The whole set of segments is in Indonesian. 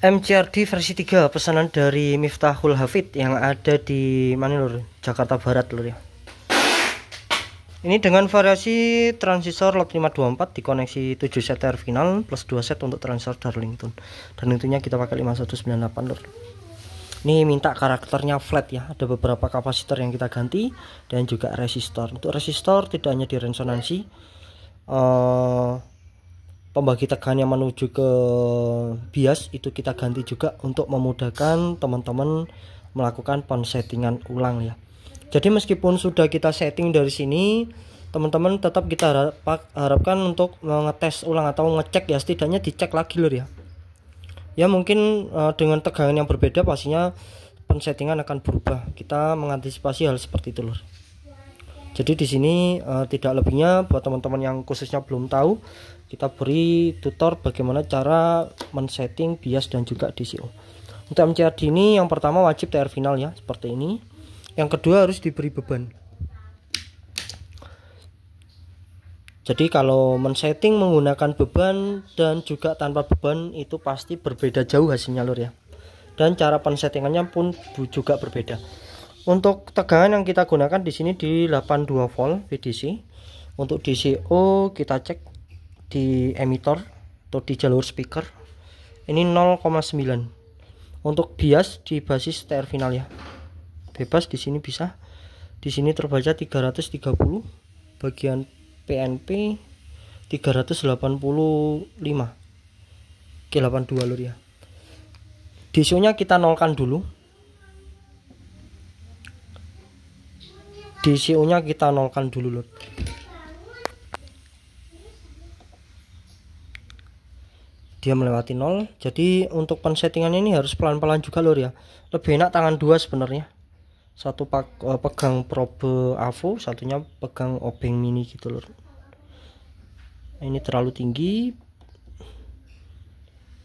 MCRD versi 3 pesanan dari Miftahul Hafid yang ada di mana lur? Jakarta Barat lur ya. Ini dengan variasi transistor lot 524 dikoneksi 7 set terminal plus 2 set untuk transistor Darlington. Darlingtonnya kita pakai 5198 lur. Ini minta karakternya flat ya. Ada beberapa kapasitor yang kita ganti dan juga resistor. Untuk resistor tidak hanya di resonansi, pembagi tegannya menuju ke bias itu kita ganti juga untuk memudahkan teman-teman melakukan pensettingan ulang ya. Jadi meskipun sudah kita setting dari sini, teman-teman tetap kita harapkan untuk mengetes ulang atau ngecek ya, setidaknya dicek lagi lur ya. Ya mungkin dengan tegangan yang berbeda pastinya pensettingan akan berubah. Kita mengantisipasi hal seperti itu lur. Jadi di sini tidak lebihnya buat teman-teman yang khususnya belum tahu, kita beri tutor bagaimana cara men-setting bias dan juga DCO. Untuk MCRD ini yang pertama wajib TR final ya, seperti ini. Yang kedua harus diberi beban. Jadi kalau men-setting menggunakan beban dan juga tanpa beban itu pasti berbeda jauh hasilnya lur ya. Dan cara pensettingannya pun juga berbeda. Untuk tegangan yang kita gunakan di sini di 82 volt VDC. Untuk DCO kita cek di emitor atau di jalur speaker. Ini 0,9. Untuk bias di basis TR final ya. Bebas di sini bisa. Di sini terbaca 330, bagian PNP 385. Oke, 82 lur ya. DCO-nya kita nolkan dulu. DCO-nya kita nolkan dulu lur. Dia melewati 0. Jadi untuk pensettingan ini harus pelan-pelan juga lur ya. Lebih enak tangan dua sebenarnya. Satu pegang probe AVO, satunya pegang obeng mini gitu lur. Ini terlalu tinggi.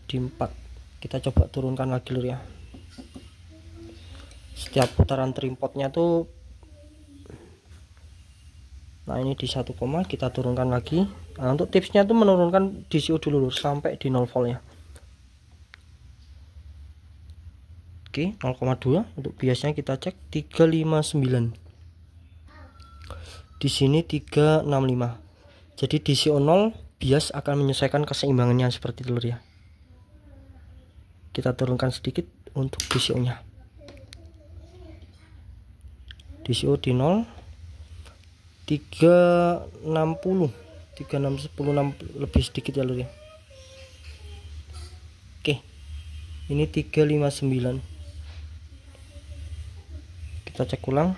Di 4 kita coba turunkan lagi lur ya. Setiap putaran trimpotnya tuh, nah ini di 1, kita turunkan lagi. Nah, untuk tipsnya tuh menurunkan DCO dulu lur, sampai di 0 volt ya. Oke, 0,2. Untuk biasnya kita cek 359. Di sini 365. Jadi DCO 0, bias akan menyesuaikan keseimbangannya seperti itu lur ya. Kita turunkan sedikit untuk DCO-nya. DCO di 0. 360. 36 lebih sedikit ya lur ya. Oke. Ini 359. Kita cek ulang.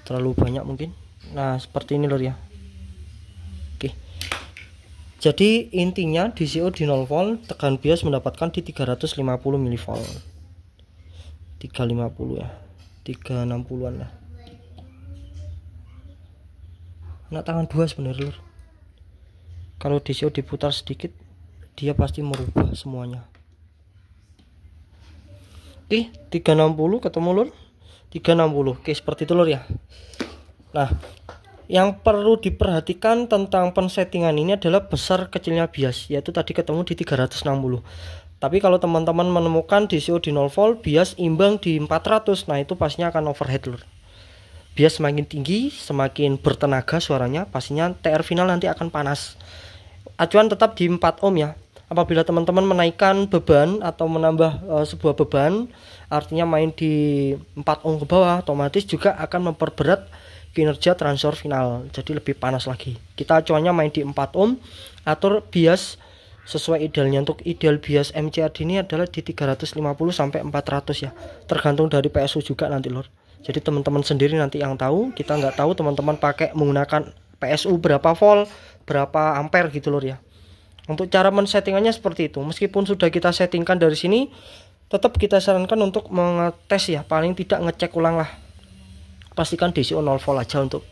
Terlalu banyak mungkin. Nah, seperti ini lur ya. Oke. Jadi intinya DCO di 0 volt, tegangan bias mendapatkan di 350 mV. 350 ya. 360-an lah. Nah, tangan dua sebenarnya lur. Kalau DCO diputar sedikit, dia pasti merubah semuanya. Oke, 360 ketemu lur. 360. Oke, seperti itu lur ya. Nah, yang perlu diperhatikan tentang pensettingan ini adalah besar kecilnya bias, yaitu tadi ketemu di 360. Tapi kalau teman-teman menemukan DCO di 0 volt, bias imbang di 400, nah itu pastinya akan overhead lur. Bias semakin tinggi, semakin bertenaga suaranya, pastinya TR final nanti akan panas. Acuan tetap di 4 ohm ya. Apabila teman-teman menaikkan beban atau menambah sebuah beban, artinya main di 4 ohm ke bawah, otomatis juga akan memperberat kinerja transistor final. Jadi lebih panas lagi. Kita acuannya main di 4 ohm, atur bias sesuai idealnya. Untuk ideal bias MCRD ini adalah di 350 sampai 400 ya. Tergantung dari PSU juga nanti lor. Jadi teman-teman sendiri nanti yang tahu, kita nggak tahu teman-teman pakai menggunakan PSU berapa volt, berapa ampere gitu lor ya. Untuk cara men-settingannya seperti itu. Meskipun sudah kita settingkan dari sini, tetap kita sarankan untuk mengetes ya, paling tidak ngecek ulang lah. Pastikan DCO 0 volt aja untuk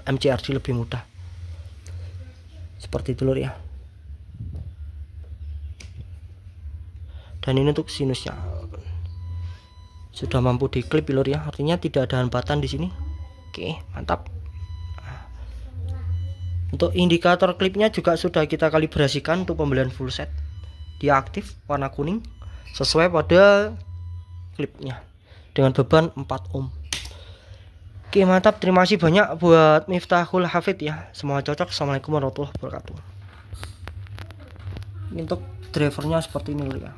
MCRD lebih mudah. Seperti itu lor ya. Dan ini untuk sinusnya. Sudah mampu diklip lor ya, artinya tidak ada hambatan di sini. Oke, mantap. Untuk indikator klipnya juga sudah kita kalibrasikan untuk pembelian full set. dia aktif warna kuning sesuai pada klipnya dengan beban 4 ohm. Oke, mantap. Terima kasih banyak buat Miftahul Hafid ya. Semoga cocok. Assalamualaikum warahmatullahi wabarakatuh. Untuk drivernya seperti ini ya.